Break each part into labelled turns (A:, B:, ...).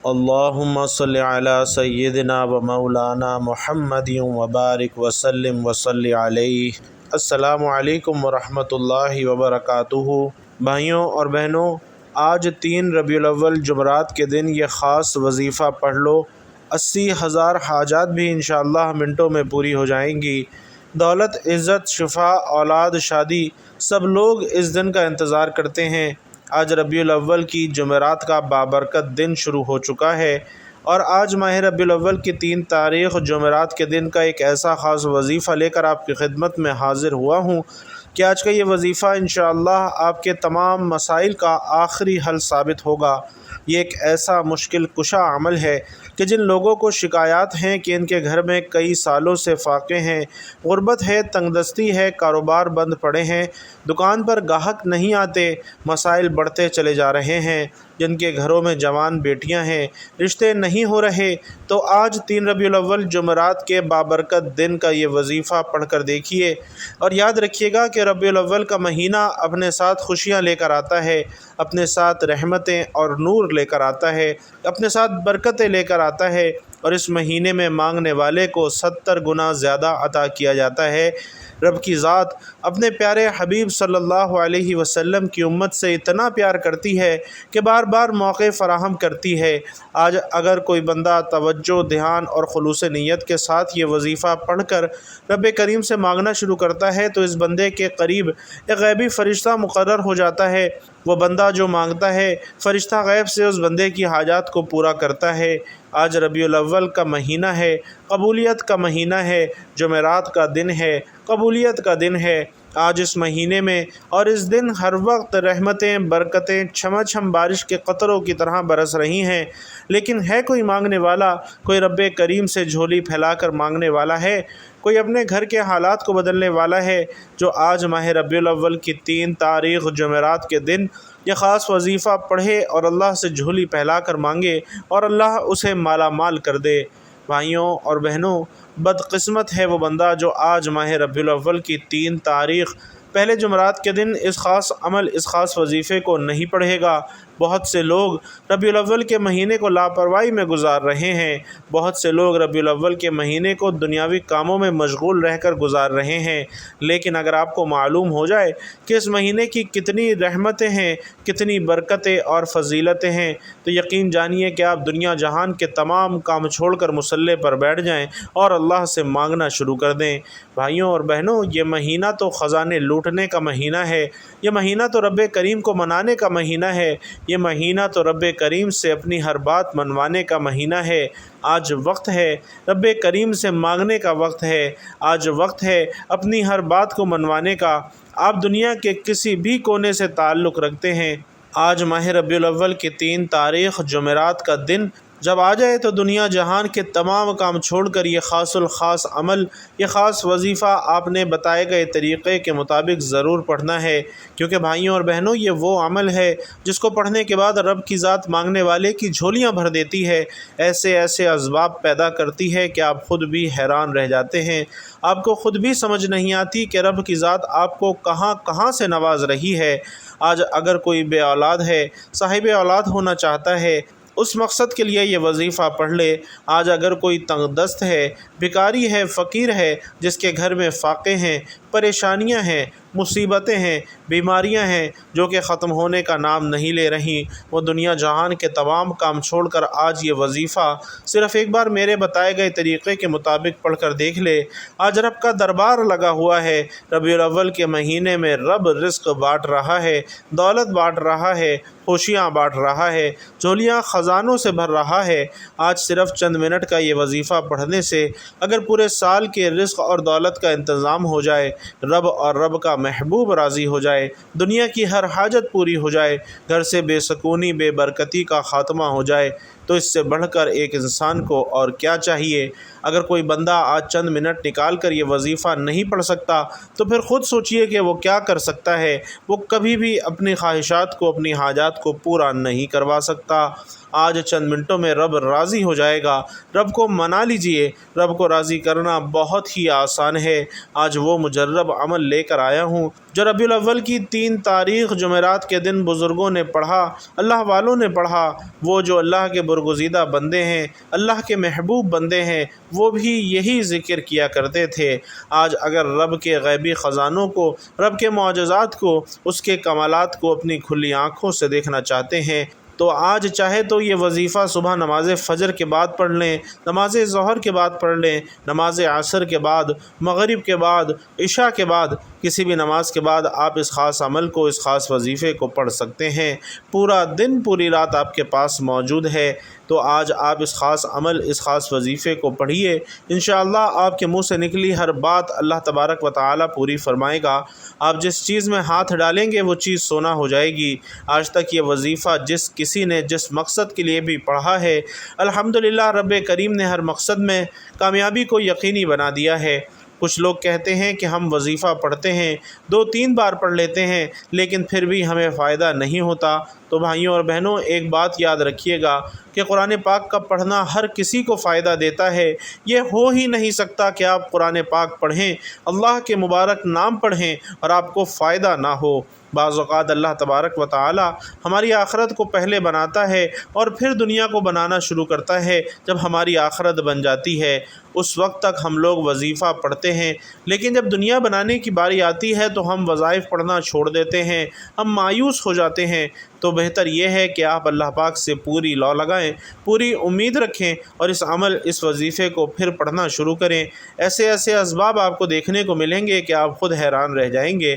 A: اللہم صلی علی سیدنا و مولانا محمد وبارک وسلم وصلی علیہ۔ السلام علیکم ورحمۃ اللہ وبرکاتہ۔ بھائیوں اور بہنوں، آج 3 ربیع الاول جمعرات کے دن یہ خاص وظیفہ پڑھ لو، 80,000 حاجات بھی انشاءاللہ منٹوں میں پوری ہو جائیں گی۔ دولت، عزت، شفا، اولاد، شادی، سب لوگ اس دن کا انتظار کرتے ہیں۔ آج ربیع الاول کی جمعرات کا بابرکت دن شروع ہو چکا ہے، اور آج ماہ ربیع الاول کی 3 تاریخ جمعرات کے دن کا ایک ایسا خاص وظیفہ لے کر آپ کی خدمت میں حاضر ہوا ہوں کہ آج کا یہ وظیفہ انشاءاللہ آپ کے تمام مسائل کا آخری حل ثابت ہوگا۔ یہ ایک ایسا مشکل کشا عمل ہے کہ جن لوگوں کو شکایات ہیں کہ ان کے گھر میں کئی سالوں سے فاقے ہیں، غربت ہے، تنگ دستی ہے، کاروبار بند پڑے ہیں، دکان پر گاہک نہیں آتے، مسائل بڑھتے چلے جا رہے ہیں، جن کے گھروں میں جوان بیٹیاں ہیں، رشتے نہیں ہو رہے، تو آج 3 ربیع الاول جمعرات کے بابرکت دن کا یہ وظیفہ پڑھ کر دیکھیے، اور یاد رکھیے گا کہ ربیع الاول کا مہینہ اپنے ساتھ خوشیاں لے کر آتا ہے، اپنے ساتھ رحمتیں اور نور لے کر آتا ہے، اپنے ساتھ برکتیں لے کر آتا ہے، اور اس مہینے میں مانگنے والے کو 70 گنا زیادہ عطا کیا جاتا ہے۔ رب کی ذات اپنے پیارے حبیب صلی اللہ علیہ وسلم کی امت سے اتنا پیار کرتی ہے کہ بار بار موقع فراہم کرتی ہے۔ آج اگر کوئی بندہ توجہ، دھیان اور خلوص نیت کے ساتھ یہ وظیفہ پڑھ کر رب کریم سے مانگنا شروع کرتا ہے تو اس بندے کے قریب ایک غیبی فرشتہ مقرر ہو جاتا ہے۔ وہ بندہ جو مانگتا ہے، فرشتہ غیب سے اس بندے کی حاجات کو پورا کرتا ہے۔ آج ربیع الاول کا مہینہ ہے، قبولیت کا مہینہ ہے، جمعرات کا دن ہے، قبولیت کا دن ہے۔ آج اس مہینے میں اور اس دن ہر وقت رحمتیں، برکتیں چھما چھم بارش کے قطروں کی طرح برس رہی ہیں، لیکن ہے کوئی مانگنے والا، کوئی رب کریم سے جھولی پھیلا کر مانگنے والا ہے، کوئی اپنے گھر کے حالات کو بدلنے والا ہے، جو آج ماہ ربیع الاول کی 3 تاریخ جمعرات کے دن یہ خاص وظیفہ پڑھے اور اللہ سے جھولی پھیلا کر مانگے اور اللہ اسے مالا مال کر دے۔ بھائیوں اور بہنوں، بدقسمت ہے وہ بندہ جو آج ماہ ربیع الاول کی 3 تاریخ پہلے جمعرات کے دن اس خاص عمل، اس خاص وظیفے کو نہیں پڑھے گا۔ بہت سے لوگ ربیع الاول کے مہینے کو لاپرواہی میں گزار رہے ہیں، بہت سے لوگ ربیع الاول کے مہینے کو دنیاوی کاموں میں مشغول رہ کر گزار رہے ہیں، لیکن اگر آپ کو معلوم ہو جائے کہ اس مہینے کی کتنی رحمتیں ہیں، کتنی برکتیں اور فضیلتیں ہیں، تو یقین جانیے کہ آپ دنیا جہان کے تمام کام چھوڑ کر مصلی پر بیٹھ جائیں اور اللہ سے مانگنا شروع کر دیں۔ بھائیوں اور بہنوں، یہ مہینہ تو خزانے لوٹنے کا مہینہ ہے، یہ مہینہ تو رب کریم کو منانے کا مہینہ ہے، یہ مہینہ تو رب کریم سے اپنی ہر بات منوانے کا مہینہ ہے۔ آج وقت ہے رب کریم سے مانگنے کا، وقت ہے آج، وقت ہے اپنی ہر بات کو منوانے کا۔ آپ دنیا کے کسی بھی کونے سے تعلق رکھتے ہیں، آج ماہ ربیع الاول کی 3 تاریخ جمعرات کا دن جب آ جائے تو دنیا جہان کے تمام کام چھوڑ کر یہ خاص الخاص عمل، یہ خاص وظیفہ آپ نے بتائے گئے طریقے کے مطابق ضرور پڑھنا ہے، کیونکہ بھائیوں اور بہنوں، یہ وہ عمل ہے جس کو پڑھنے کے بعد رب کی ذات مانگنے والے کی جھولیاں بھر دیتی ہے، ایسے ایسے اسباب پیدا کرتی ہے کہ آپ خود بھی حیران رہ جاتے ہیں۔ آپ کو خود بھی سمجھ نہیں آتی کہ رب کی ذات آپ کو کہاں کہاں سے نواز رہی ہے۔ آج اگر کوئی بے اولاد ہے، صاحب اولاد ہونا چاہتا ہے، اس مقصد کے لیے یہ وظیفہ پڑھ لے۔ آج اگر کوئی تنگ دست ہے، بھکاری ہے، فقیر ہے، جس کے گھر میں فاقے ہیں، پریشانیاں ہیں، مصیبتیں ہیں، بیماریاں ہیں جو کہ ختم ہونے کا نام نہیں لے رہی، وہ دنیا جہان کے تمام کام چھوڑ کر آج یہ وظیفہ صرف ایک بار میرے بتائے گئے طریقے کے مطابق پڑھ کر دیکھ لے۔ آج رب کا دربار لگا ہوا ہے۔ ربیع الاول کے مہینے میں رب رزق بانٹ رہا ہے، دولت بانٹ رہا ہے، خوشیاں بانٹ رہا ہے، جھولیاں خزانوں سے بھر رہا ہے۔ آج صرف چند منٹ کا یہ وظیفہ پڑھنے سے اگر پورے سال کے رزق اور دولت کا انتظام ہو جائے، رب اور رب کا محبوب راضی ہو جائے، دنیا کی ہر حاجت پوری ہو جائے، گھر سے بے سکونی، بے برکتی کا خاتمہ ہو جائے، تو اس سے بڑھ کر ایک انسان کو اور کیا چاہیے؟ اگر کوئی بندہ آج چند منٹ نکال کر یہ وظیفہ نہیں پڑھ سکتا تو پھر خود سوچئے کہ وہ کیا کر سکتا ہے۔ وہ کبھی بھی اپنی خواہشات کو، اپنی حاجات کو پورا نہیں کروا سکتا۔ آج چند منٹوں میں رب راضی ہو جائے گا۔ رب کو منا لیجئے، رب کو راضی کرنا بہت ہی آسان ہے۔ آج وہ مجرب عمل لے کر آیا ہوں جو ربیع الاول کی 3 تاریخ جمعرات کے دن بزرگوں نے پڑھا، اللہ والوں نے پڑھا۔ وہ جو اللہ کے برگزیدہ بندے ہیں، اللہ کے محبوب بندے ہیں، وہ بھی یہی ذکر کیا کرتے تھے۔ آج اگر رب کے غیبی خزانوں کو، رب کے معجزات کو، اس کے کمالات کو اپنی کھلی آنکھوں سے دیکھنا چاہتے ہیں تو آج چاہے تو یہ وظیفہ صبح نماز فجر کے بعد پڑھ لیں، نماز ظہر کے بعد پڑھ لیں، نماز عصر کے بعد، مغرب کے بعد، عشاء کے بعد، کسی بھی نماز کے بعد آپ اس خاص عمل کو، اس خاص وظیفے کو پڑھ سکتے ہیں۔ پورا دن، پوری رات آپ کے پاس موجود ہے، تو آج آپ اس خاص عمل، اس خاص وظیفے کو پڑھیے۔ انشاءاللہ آپ کے منہ سے نکلی ہر بات اللہ تبارک و تعالی پوری فرمائے گا۔ آپ جس چیز میں ہاتھ ڈالیں گے وہ چیز سونا ہو جائے گی۔ آج تک یہ وظیفہ جس کسی نے جس مقصد کے لیے بھی پڑھا ہے، الحمدللہ رب کریم نے ہر مقصد میں کامیابی کو یقینی بنا دیا ہے۔ کچھ لوگ کہتے ہیں کہ ہم وظیفہ پڑھتے ہیں، 2-3 بار پڑھ لیتے ہیں، لیکن پھر بھی ہمیں فائدہ نہیں ہوتا۔ تو بھائیوں اور بہنوں، ایک بات یاد رکھیے گا کہ قرآن پاک کا پڑھنا ہر کسی کو فائدہ دیتا ہے۔ یہ ہو ہی نہیں سکتا کہ آپ قرآن پاک پڑھیں، اللہ کے مبارک نام پڑھیں اور آپ کو فائدہ نہ ہو۔ بعض اوقات اللہ تبارک و تعالی ہماری آخرت کو پہلے بناتا ہے اور پھر دنیا کو بنانا شروع کرتا ہے۔ جب ہماری آخرت بن جاتی ہے اس وقت تک ہم لوگ وظیفہ پڑھتے ہیں، لیکن جب دنیا بنانے کی باری آتی ہے تو ہم وظائف پڑھنا چھوڑ دیتے ہیں، ہم مایوس ہو جاتے ہیں۔ تو بہتر یہ ہے کہ آپ اللہ پاک سے پوری لو لگائیں، پوری امید رکھیں اور اس عمل، اس وظیفے کو پھر پڑھنا شروع کریں۔ ایسے ایسے اسباب آپ کو دیکھنے کو ملیں گے کہ آپ خود حیران رہ جائیں گے۔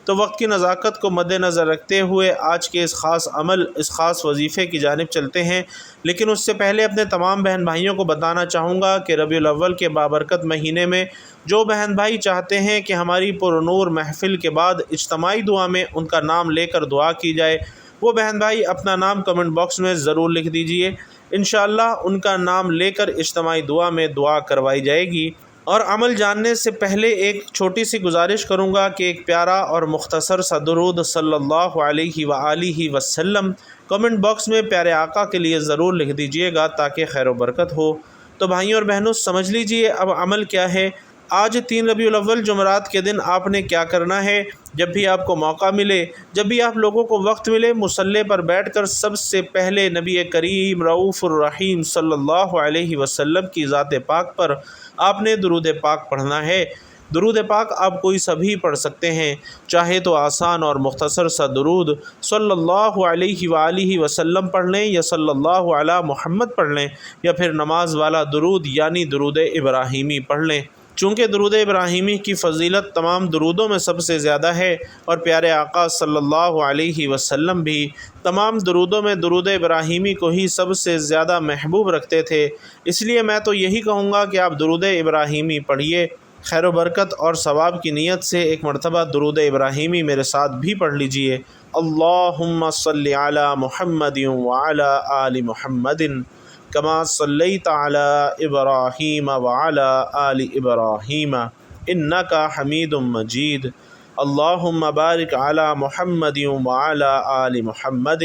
A: تو وقت کی نزاکت کو مد نظر رکھتے ہوئے آج کے اس خاص عمل، اس خاص وظیفے کی جانب چلتے ہیں، لیکن اس سے پہلے اپنے تمام بہن بھائیوں کو بتانا چاہوں گا کہ ربیع الاول کے بابرکت مہینے میں جو بہن بھائی چاہتے ہیں کہ ہماری پرنور محفل کے بعد اجتماعی دعا میں ان کا نام لے کر دعا کی جائے، وہ بہن بھائی اپنا نام کمنٹ باکس میں ضرور لکھ دیجئے۔ انشاءاللہ ان کا نام لے کر اجتماعی دعا میں دعا کروائی جائے گی۔ اور عمل جاننے سے پہلے ایک چھوٹی سی گزارش کروں گا کہ ایک پیارا اور مختصر سا درود صلی اللہ علیہ وآلہ وسلم کمنٹ باکس میں پیارے آقا کے لیے ضرور لکھ دیجئے گا تاکہ خیر و برکت ہو۔ تو بھائیوں اور بہنوں، سمجھ لیجئے اب عمل کیا ہے۔ آج 3 ربیع الاول جمعرات کے دن آپ نے کیا کرنا ہے؟ جب بھی آپ کو موقع ملے، جب بھی آپ لوگوں کو وقت ملے، مصلی پر بیٹھ کر سب سے پہلے نبی کریم رؤوف الرحیم صلی اللہ علیہ وسلم کی ذات پاک پر آپ نے درود پاک پڑھنا ہے۔ درود پاک آپ کوئی سا بھی پڑھ سکتے ہیں، چاہے تو آسان اور مختصر سا درود صلی اللہ علیہ وآلہ وسلم پڑھ لیں یا صلی اللہ علی محمد پڑھ لیں، یا پھر نماز والا درود یعنی درود ابراہیمی پڑھ لیں۔ چونکہ درود ابراہیمی کی فضیلت تمام درودوں میں سب سے زیادہ ہے اور پیارے آقا صلی اللہ علیہ وسلم بھی تمام درودوں میں درود ابراہیمی کو ہی سب سے زیادہ محبوب رکھتے تھے، اس لیے میں تو یہی کہوں گا کہ آپ درود ابراہیمی پڑھیے۔ خیر و برکت اور ثواب کی نیت سے ایک مرتبہ درود ابراہیمی میرے ساتھ بھی پڑھ لیجئے۔ اللہم صلی علی محمد وعلی آل محمد کما صلیت علی ابراہیم وعلی آل ابراہیم انک حمید مجید۔ اللہم بارک علی محمد وعلی آل محمد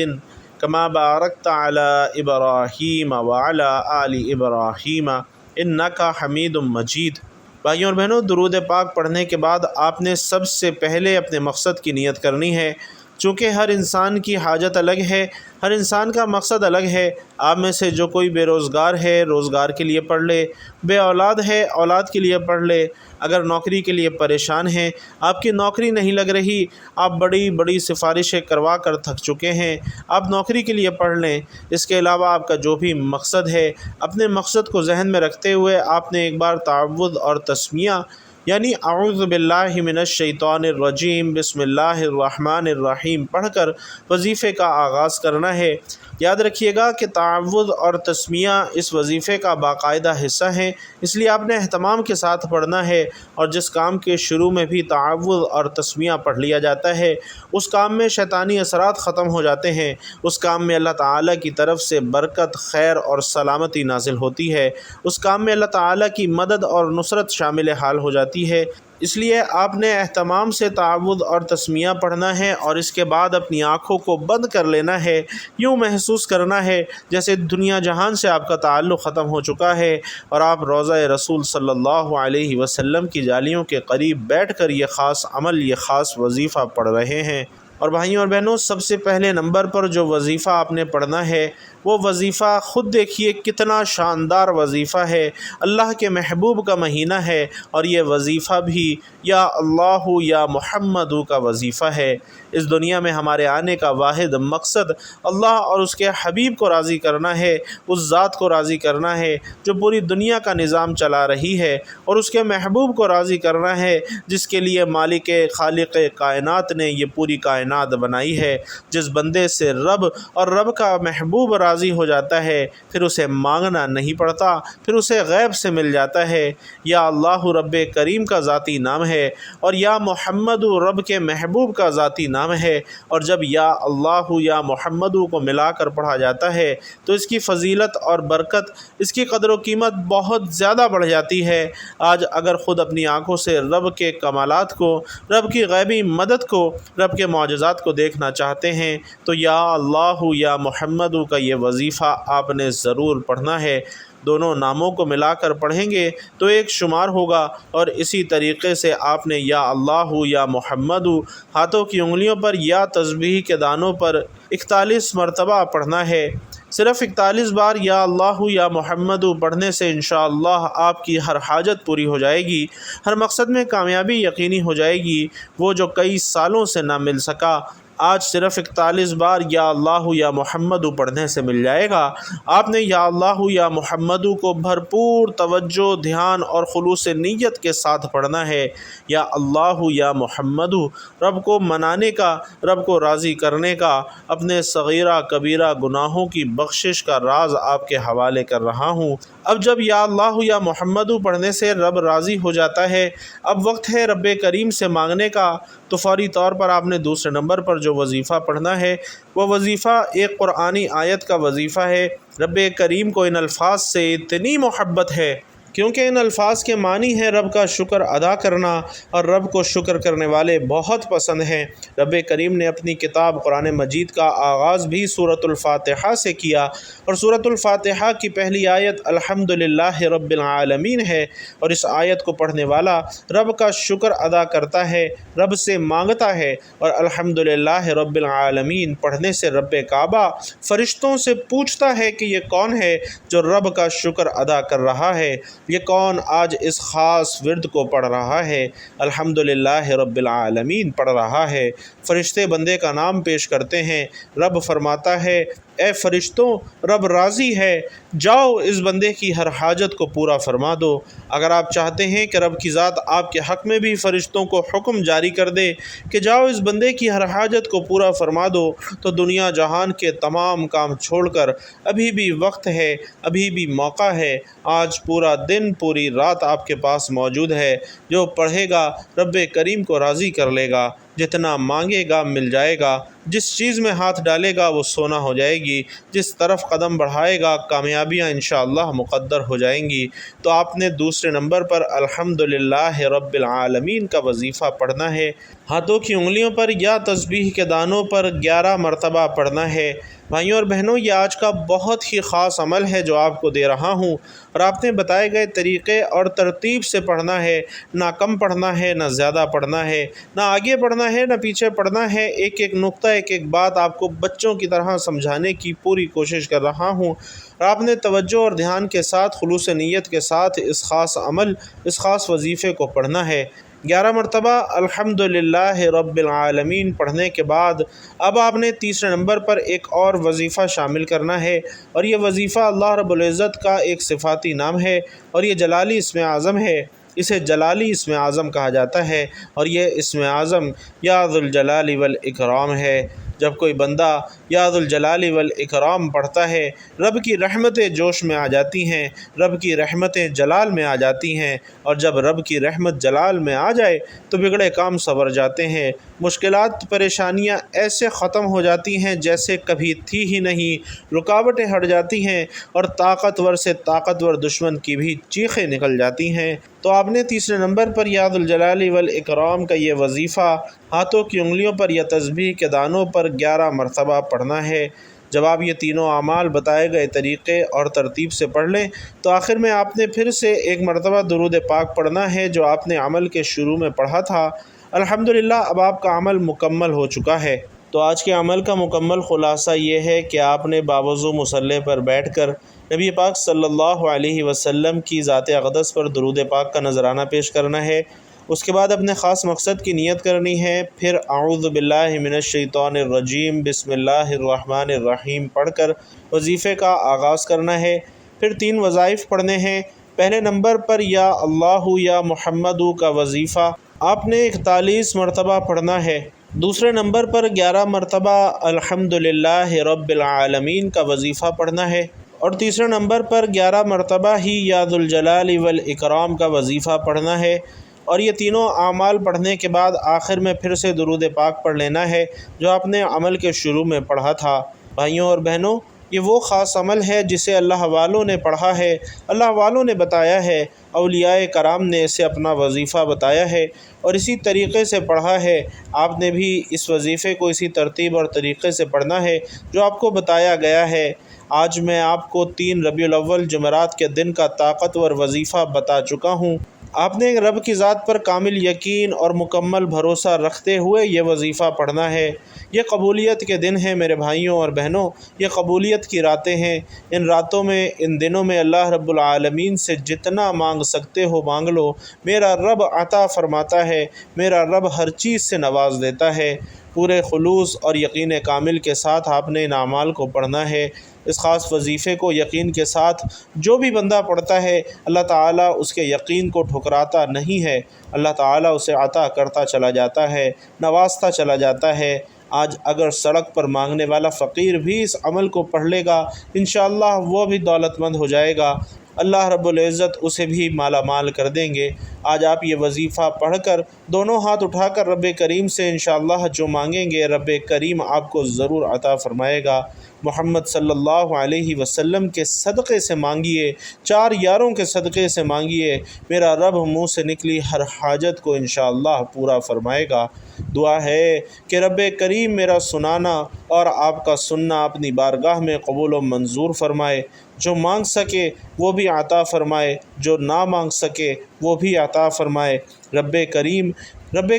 A: کما بارکت علی ابراہیم وعلی آل ابراہیم انک حمید مجید۔ بھائیوں اور بہنوں، درود پاک پڑھنے کے بعد آپ نے سب سے پہلے اپنے مقصد کی نیت کرنی ہے۔ چونکہ ہر انسان کی حاجت الگ ہے، ہر انسان کا مقصد الگ ہے۔ آپ میں سے جو کوئی بے روزگار ہے، روزگار کے لیے پڑھ لے، بے اولاد ہے، اولاد کے لیے پڑھ لے، اگر نوکری کے لیے پریشان ہیں، آپ کی نوکری نہیں لگ رہی، آپ بڑی بڑی سفارشیں کروا کر تھک چکے ہیں، آپ نوکری کے لیے پڑھ لیں۔ اس کے علاوہ آپ کا جو بھی مقصد ہے، اپنے مقصد کو ذہن میں رکھتے ہوئے آپ نے ایک بار تعوذ اور تسمیہ یعنی اعوذ باللہ من الشیطان الرجیم بسم اللہ الرحمن الرحیم پڑھ کر وظیفے کا آغاز کرنا ہے۔ یاد رکھیے گا کہ تعوذ اور تسمیہ اس وظیفے کا باقاعدہ حصہ ہیں، اس لیے آپ نے اہتمام کے ساتھ پڑھنا ہے، اور جس کام کے شروع میں بھی تعوذ اور تسمیہ پڑھ لیا جاتا ہے اس کام میں شیطانی اثرات ختم ہو جاتے ہیں، اس کام میں اللہ تعالیٰ کی طرف سے برکت، خیر اور سلامتی نازل ہوتی ہے، اس کام میں اللہ تعالیٰ کی مدد اور نصرت شامل حال ہو جاتی ہے۔ اس لیے آپ نے اہتمام سے تعوذ اور تسمیہ پڑھنا ہے اور اس کے بعد اپنی آنکھوں کو بند کر لینا ہے، یوں محسوس کرنا ہے جیسے دنیا جہان سے آپ کا تعلق ختم ہو چکا ہے اور آپ روضہ رسول صلی اللہ علیہ وسلم کی جالیوں کے قریب بیٹھ کر یہ خاص عمل، یہ خاص وظیفہ پڑھ رہے ہیں۔ اور بھائیوں اور بہنوں، سب سے پہلے نمبر پر جو وظیفہ آپ نے پڑھنا ہے وہ وظیفہ خود دیکھیے کتنا شاندار وظیفہ ہے، اللہ کے محبوب کا مہینہ ہے، اور یہ وظیفہ بھی یا اللہ یا محمد کا وظیفہ ہے۔ اس دنیا میں ہمارے آنے کا واحد مقصد اللہ اور اس کے حبیب کو راضی کرنا ہے، اس ذات کو راضی کرنا ہے جو پوری دنیا کا نظام چلا رہی ہے، اور اس کے محبوب کو راضی کرنا ہے جس کے لیے مالک خالق کائنات نے یہ پوری کائنات بنائی ہے۔ جس بندے سے رب اور رب کا محبوب راضی ہو جاتا ہے پھر اسے مانگنا نہیں پڑتا، پھر اسے غیب سے مل جاتا ہے۔ یا اللہ رب کریم کا ذاتی نام ہے اور یا محمد رب کے محبوب کا ذاتی نام ہے، اور جب یا اللہ یا محمد کو ملا کر پڑھا جاتا ہے تو اس کی فضیلت اور برکت، اس کی قدر و قیمت بہت زیادہ بڑھ جاتی ہے۔ آج اگر خود اپنی آنکھوں سے رب کے کمالات کو، رب کی غیبی مدد کو، رب کے معجزات کو دیکھنا چاہتے ہیں تو یا اللہ یا محمد کا یہ وظیفہ آپ نے ضرور پڑھنا ہے۔ دونوں ناموں کو ملا کر پڑھیں گے تو ایک شمار ہوگا، اور اسی طریقے سے آپ نے یا اللہ یا محمد ہاتھوں کی انگلیوں پر یا تسبیح کے دانوں پر 41 مرتبہ پڑھنا ہے۔ صرف 41 بار یا اللہ یا محمد پڑھنے سے انشاءاللہ آپ کی ہر حاجت پوری ہو جائے گی، ہر مقصد میں کامیابی یقینی ہو جائے گی، وہ جو کئی سالوں سے نہ مل سکا آج صرف 41 بار یا اللہ یا محمد پڑھنے سے مل جائے گا۔ آپ نے یا اللہ یا محمد کو بھرپور توجہ، دھیان اور خلوص نیت کے ساتھ پڑھنا ہے۔ یا اللہ یا محمد رب کو منانے کا، رب کو راضی کرنے کا، اپنے صغیرہ کبیرہ گناہوں کی بخشش کا راز آپ کے حوالے کر رہا ہوں۔ اب جب یا اللہ یا محمد پڑھنے سے رب راضی ہو جاتا ہے، اب وقت ہے رب کریم سے مانگنے کا، تو فوری طور پر آپ نے دوسرے نمبر پر جو وظیفہ پڑھنا ہے وہ وظیفہ ایک قرآنی آیت کا وظیفہ ہے۔ رب کریم کو ان الفاظ سے اتنی محبت ہے کیونکہ ان الفاظ کے معنی ہیں رب کا شکر ادا کرنا، اور رب کو شکر کرنے والے بہت پسند ہیں۔ رب کریم نے اپنی کتاب قرآن مجید کا آغاز بھی سورۃ الفاتحہ سے کیا، اور سورۃ الفاتحہ کی پہلی آیت الحمدللہ رب العالمین ہے، اور اس آیت کو پڑھنے والا رب کا شکر ادا کرتا ہے، رب سے مانگتا ہے، اور الحمدللہ رب العالمین پڑھنے سے رب کعبہ فرشتوں سے پوچھتا ہے کہ یہ کون ہے جو رب کا شکر ادا کر رہا ہے، یہ کون آج اس خاص ورد کو پڑھ رہا ہے، الحمدللہ رب العالمین پڑھ رہا ہے۔ فرشتے بندے کا نام پیش کرتے ہیں، رب فرماتا ہے اے فرشتوں رب راضی ہے، جاؤ اس بندے کی ہر حاجت کو پورا فرما دو۔ اگر آپ چاہتے ہیں کہ رب کی ذات آپ کے حق میں بھی فرشتوں کو حکم جاری کر دے کہ جاؤ اس بندے کی ہر حاجت کو پورا فرما دو، تو دنیا جہان کے تمام کام چھوڑ کر ابھی بھی وقت ہے، ابھی بھی موقع ہے، آج پورا دن پوری رات آپ کے پاس موجود ہے۔ جو پڑھے گا رب کریم کو راضی کر لے گا، جتنا مانگے گا مل جائے گا، جس چیز میں ہاتھ ڈالے گا وہ سونا ہو جائے گی، جس طرف قدم بڑھائے گا کامیابیاں انشاءاللہ مقدر ہو جائیں گی۔ تو آپ نے دوسرے نمبر پر الحمدللہ رب العالمین کا وظیفہ پڑھنا ہے، ہاتھوں کی انگلیوں پر یا تسبیح کے دانوں پر 11 مرتبہ پڑھنا ہے۔ بھائیوں اور بہنوں، یہ آج کا بہت ہی خاص عمل ہے جو آپ کو دے رہا ہوں، اور آپ نے بتائے گئے طریقے اور ترتیب سے پڑھنا ہے، نہ کم پڑھنا ہے، نہ زیادہ پڑھنا ہے، نہ آگے پڑھنا ہے، نہ پیچھے پڑھنا ہے۔ ایک ایک نقطہ، ایک ایک بات آپ کو بچوں کی طرح سمجھانے کی پوری کوشش کر رہا ہوں، اور آپ نے توجہ اور دھیان کے ساتھ، خلوص نیت کے ساتھ اس خاص عمل، اس خاص وظیفے کو پڑھنا ہے۔ 11 مرتبہ الحمدللہ رب العالمین پڑھنے کے بعد اب آپ نے تیسرے نمبر پر ایک اور وظیفہ شامل کرنا ہے، اور یہ وظیفہ اللہ رب العزت کا ایک صفاتی نام ہے، اور یہ جلالی اسم اعظم ہے۔ اسے جلالی اسم اعظم کہا جاتا ہے، اور یہ اسم اعظم یا ذو الجلال والاکرام ہے۔ جب کوئی بندہ یا ذو الجلال والاکرام پڑھتا ہے، رب کی رحمتیں جوش میں آ جاتی ہیں، رب کی رحمتیں جلال میں آ جاتی ہیں، اور جب رب کی رحمت جلال میں آ جائے تو بگڑے کام سنور جاتے ہیں، مشکلات پریشانیاں ایسے ختم ہو جاتی ہیں جیسے کبھی تھی ہی نہیں، رکاوٹیں ہٹ جاتی ہیں اور طاقتور سے طاقتور دشمن کی بھی چیخیں نکل جاتی ہیں۔ تو آپ نے تیسرے نمبر پر یا ذو الجلال والاکرام کا یہ وظیفہ ہاتھوں کی انگلیوں پر یا تسبیح کے دانوں پر 11 مرتبہ پڑھنا ہے۔ جب آپ یہ تینوں اعمال بتائے گئے طریقے اور ترتیب سے پڑھ لیں تو آخر میں آپ نے پھر سے ایک مرتبہ درود پاک پڑھنا ہے جو آپ نے عمل کے شروع میں پڑھا تھا۔ الحمدللہ اب آپ کا عمل مکمل ہو چکا ہے۔ تو آج کے عمل کا مکمل خلاصہ یہ ہے کہ آپ نے باوضو مصلی پر بیٹھ کر نبی پاک صلی اللہ علیہ وسلم کی ذات اقدس پر درود پاک کا نذرانہ پیش کرنا ہے۔ اس کے بعد اپنے خاص مقصد کی نیت کرنی ہے، پھر اعوذ باللہ من الشیطان الرجیم بسم اللہ الرحمن الرحیم پڑھ کر وظیفے کا آغاز کرنا ہے۔ پھر 3 وظائف پڑھنے ہیں۔ پہلے نمبر پر یا اللہ یا محمد کا وظیفہ آپ نے 41 مرتبہ پڑھنا ہے۔ دوسرے نمبر پر 11 مرتبہ الحمدللہ رب العالمین کا وظیفہ پڑھنا ہے، اور تیسرے نمبر پر 11 مرتبہ ہی یا ذو الجلال والاکرام کا وظیفہ پڑھنا ہے۔ اور یہ تینوں اعمال پڑھنے کے بعد آخر میں پھر سے درود پاک پڑھ لینا ہے جو آپ نے عمل کے شروع میں پڑھا تھا۔ بھائیوں اور بہنوں، یہ وہ خاص عمل ہے جسے اللہ والوں نے پڑھا ہے، اللہ والوں نے بتایا ہے، اولیاء کرام نے اسے اپنا وظیفہ بتایا ہے اور اسی طریقے سے پڑھا ہے۔ آپ نے بھی اس وظیفے کو اسی ترتیب اور طریقے سے پڑھنا ہے جو آپ کو بتایا گیا ہے۔ آج میں آپ کو 3 ربیع الاول جمعرات کے دن کا طاقتور وظیفہ بتا چکا ہوں۔ آپ نے رب کی ذات پر کامل یقین اور مکمل بھروسہ رکھتے ہوئے یہ وظیفہ پڑھنا ہے۔ یہ قبولیت کے دن ہیں میرے بھائیوں اور بہنوں، یہ قبولیت کی راتیں ہیں۔ ان راتوں میں، ان دنوں میں اللہ رب العالمین سے جتنا مانگ سکتے ہو مانگ لو، میرا رب عطا فرماتا ہے، میرا رب ہر چیز سے نواز دیتا ہے۔ پورے خلوص اور یقین کامل کے ساتھ آپ نے ان اعمال کو پڑھنا ہے۔ اس خاص وظیفے کو یقین کے ساتھ جو بھی بندہ پڑھتا ہے، اللہ تعالیٰ اس کے یقین کو ٹھکراتا نہیں ہے، اللہ تعالیٰ اسے عطا کرتا چلا جاتا ہے، نوازتا چلا جاتا ہے۔ آج اگر سڑک پر مانگنے والا فقیر بھی اس عمل کو پڑھ لے گا، انشاءاللہ وہ بھی دولت مند ہو جائے گا، اللہ رب العزت اسے بھی مالا مال کر دیں گے۔ آج آپ یہ وظیفہ پڑھ کر دونوں ہاتھ اٹھا کر رب کریم سے انشاءاللہ جو مانگیں گے رب کریم آپ کو ضرور عطا فرمائے گا۔ محمد صلی اللہ علیہ وسلم کے صدقے سے مانگیے، 4 یاروں کے صدقے سے مانگیے، میرا رب منہ سے نکلی ہر حاجت کو انشاءاللہ پورا فرمائے گا۔ دعا ہے کہ رب کریم میرا سنانا اور آپ کا سننا اپنی بارگاہ میں قبول و منظور فرمائے، جو مانگ سکے وہ بھی عطا فرمائے، جو نہ مانگ سکے وہ بھی عطا فرمائے۔ رب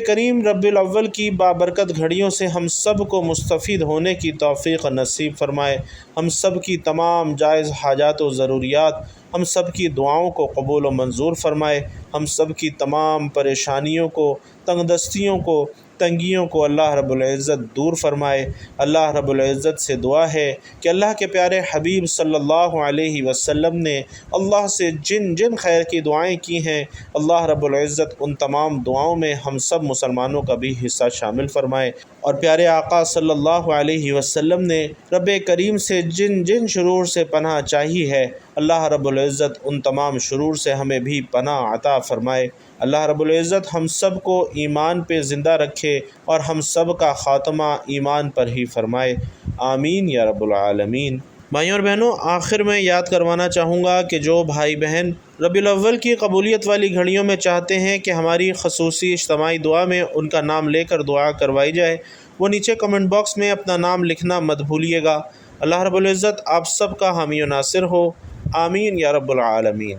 A: کریم رب الاول کی بابرکت گھڑیوں سے ہم سب کو مستفید ہونے کی توفیق نصیب فرمائے، ہم سب کی تمام جائز حاجات و ضروریات، ہم سب کی دعاؤں کو قبول و منظور فرمائے، ہم سب کی تمام پریشانیوں کو، تنگ دستیوں کو، تنگیوں کو اللہ رب العزت دور فرمائے۔ اللہ رب العزت سے دعا ہے کہ اللہ کے پیارے حبیب صلی اللہ علیہ وسلم نے اللہ سے جن جن خیر کی دعائیں کی ہیں، اللہ رب العزت ان تمام دعاؤں میں ہم سب مسلمانوں کا بھی حصہ شامل فرمائے، اور پیارے آقا صلی اللہ علیہ وسلم نے رب کریم سے جن جن شرور سے پناہ چاہی ہے، اللہ رب العزت ان تمام شرور سے ہمیں بھی پناہ عطا فرمائے۔ اللہ رب العزت ہم سب کو ایمان پہ زندہ رکھے اور ہم سب کا خاتمہ ایمان پر ہی فرمائے، آمین یا رب العالمین۔ بھائیوں اور بہنوں، آخر میں یاد کروانا چاہوں گا کہ جو بھائی بہن ربیع الاول کی قبولیت والی گھڑیوں میں چاہتے ہیں کہ ہماری خصوصی اجتماعی دعا میں ان کا نام لے کر دعا کروائی جائے، وہ نیچے کمنٹ باکس میں اپنا نام لکھنا مت بھولیے گا۔ اللہ رب العزت آپ سب کا حامی و ناصر ہو، آمین یا رب العالمین۔